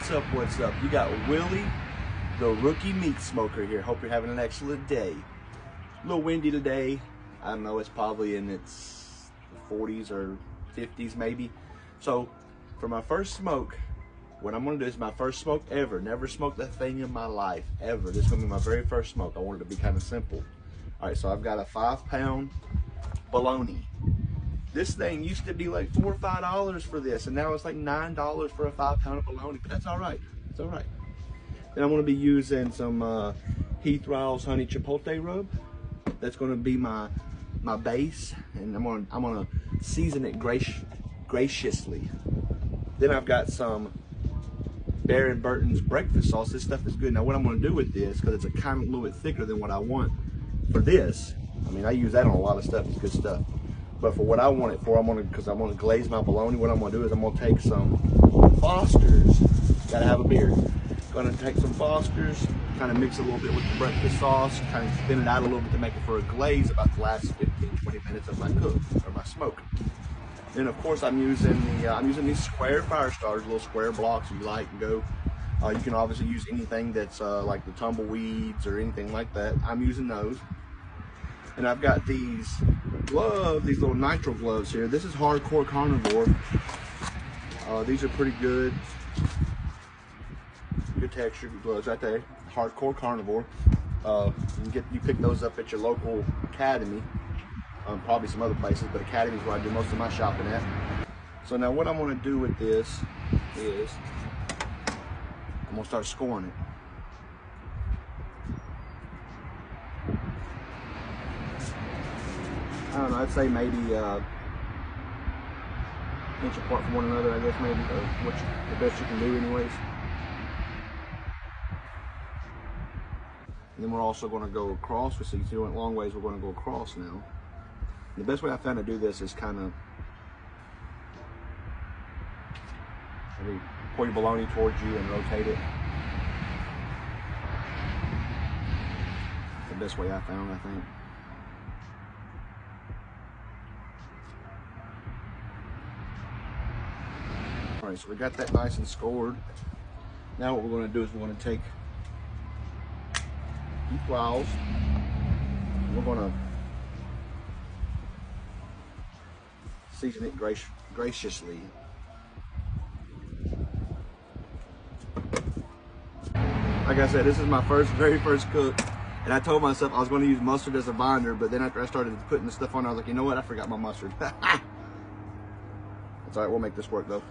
What's up, what's up? You got Willie, the rookie meat smoker here. Hope you're having an excellent day. A little windy today. I don't know, it's probably in its 40s or 50s maybe. So for my first smoke, what I'm gonna do is my first smoke ever. Never smoked that thing in my life, ever. This is gonna be my very first smoke. I want it to be kind of simple. All right, so I've got a 5-pound bologna. This thing used to be like $4 or $5 for this, and now it's like $9 for a 5-pound of bologna, but that's all right. It's all right. Then I'm gonna be using some Heath Riles Honey Chipotle rub. That's gonna be my base, and I'm gonna season it graciously. Then I've got some Baron Burton's breakfast sauce. This stuff is good. Now what I'm gonna do with this, because it's a kind of a little bit thicker than what I want for this. I mean, I use that on a lot of stuff. It's good stuff. But for what I want it for, because I'm gonna glaze my bologna, what I'm gonna do is I'm gonna take some Foster's. Gotta have a beer. Gonna take some Foster's, kind of mix it a little bit with the breakfast sauce, kind of thin it out a little bit to make it for a glaze about the last 15-20 minutes of my cook or my smoke. Then of course I'm using these square fire starters, little square blocks if you like, and go. You can obviously use anything that's like the tumbleweeds or anything like that. I'm using those. And I've got these gloves, these little nitro gloves here. This is Hardcore Carnivore. These are pretty good. Good texture, good gloves right there. Hardcore Carnivore. You pick those up at your local Academy. Probably some other places, but Academy is where I do most of my shopping at. So now what I'm going to do with this is I'm going to start scoring it. I don't know, I'd say maybe inch apart from one another, I guess, maybe, or the best you can do anyways. And then we're also going to go across. So you see, we went long ways, we're going to go across now. And the best way I found to do this is kind of maybe pull your bologna towards you and rotate it. That's the best way I found, I think. All right, so we got that nice and scored. Now what we're going to do is we're going to take Heath Riles. We're going to season it graciously. Like I said, this is my very first cook, and I told myself I was going to use mustard as a binder, but then after I started putting the stuff on, I was like, you know what? I forgot my mustard. That's all right. We'll make this work though.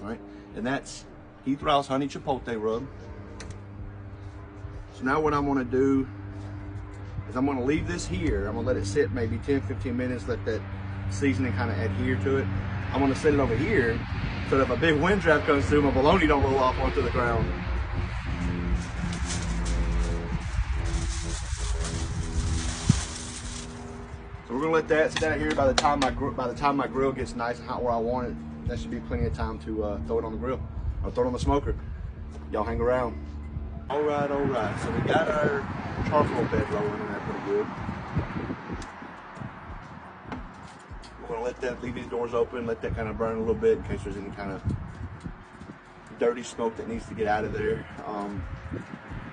All right, and that's Heath Riles Honey Chipotle rub. So now what I'm going to do is I'm going to leave this here. I'm going to let it sit maybe 10-15 minutes, let that seasoning kind of adhere to it. I'm going to set it over here so that if a big wind draft comes through, my bologna don't roll off onto the ground. So we're going to let that sit out here. By the time my grill gets nice and hot where I want it, that should be plenty of time to throw it on the grill or throw it on the smoker. Y'all hang around. All right. So we got our charcoal bed rolling in there pretty good. We're gonna let that, leave these doors open, let that kind of burn a little bit in case there's any kind of dirty smoke that needs to get out of there.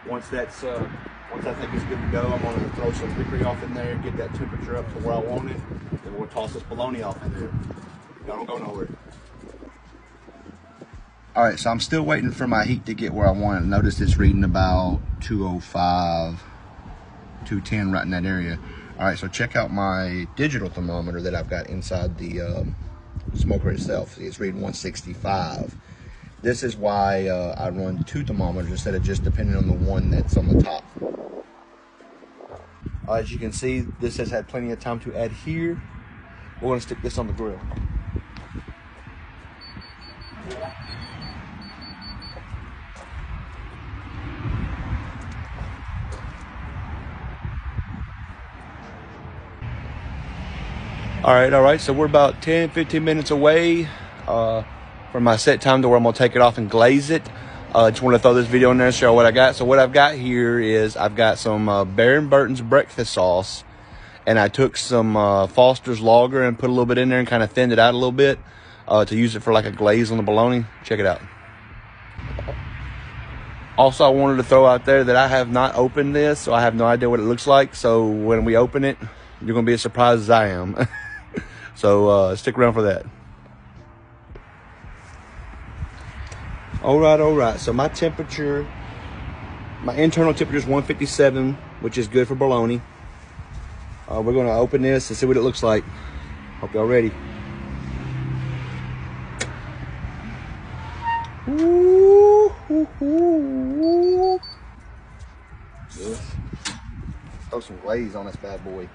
Once I think it's good to go, I'm gonna throw some hickory off in there, get that temperature up to where I want it. Then we're gonna toss this bologna off in there. Y'all don't go nowhere. All right, so I'm still waiting for my heat to get where I want it. Notice it's reading about 205, 210 right in that area. All right, so check out my digital thermometer that I've got inside the smoker itself. See, it's reading 165. This is why I run 2 thermometers instead of just depending on the one that's on the top. As you can see, this has had plenty of time to adhere. We're gonna stick this on the grill. All right, so we're about 10-15 minutes away from my set time to where I'm gonna take it off and glaze it. Just want to throw this video in there and show what I got. So what I've got here is I've got some Baron Burton's breakfast sauce, and I took some Foster's Lager and put a little bit in there and kind of thinned it out a little bit. to use it for like a glaze on the bologna. Check it out. Also, I wanted to throw out there that I have not opened this, so I have no idea what it looks like. So when we open it, you're going to be as surprised as I am. So stick around for that. All right. So my temperature, my internal temperature is 157, which is good for bologna. We're going to open this and see what it looks like. Hope y'all ready. Ooh, ooh, ooh. Yes. Throw some glaze on this bad boy.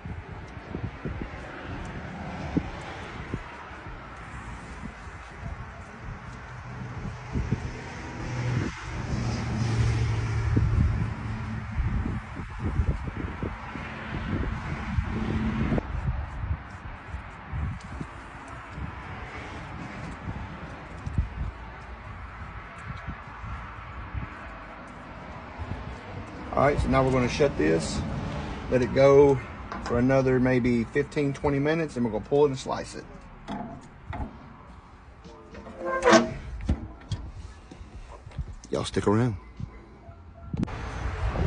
All right, so now we're going to shut this, let it go for another maybe 15-20 minutes, and we're going to pull it and slice it. Y'all stick around.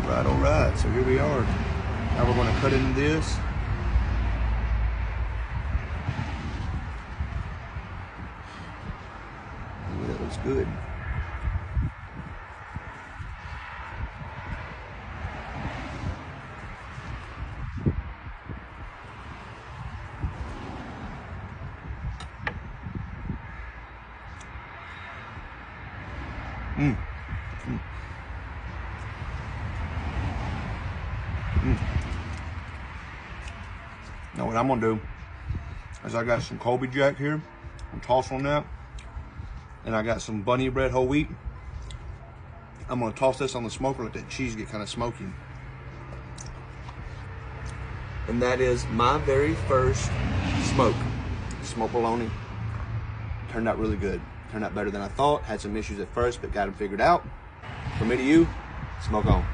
All right, so here we are. Now we're going to cut into this. Ooh, that looks good. Now what I'm gonna do is I got some Colby Jack here. I'm tossing on that, and I got some Bunny Bread whole wheat. I'm gonna toss this on the smoker, let that cheese get kind of smoky. And that is my very first smoked bologna. Turned out really good. Turned out better than I thought. Had some issues at first, but got them figured out. From me to you, smoke on.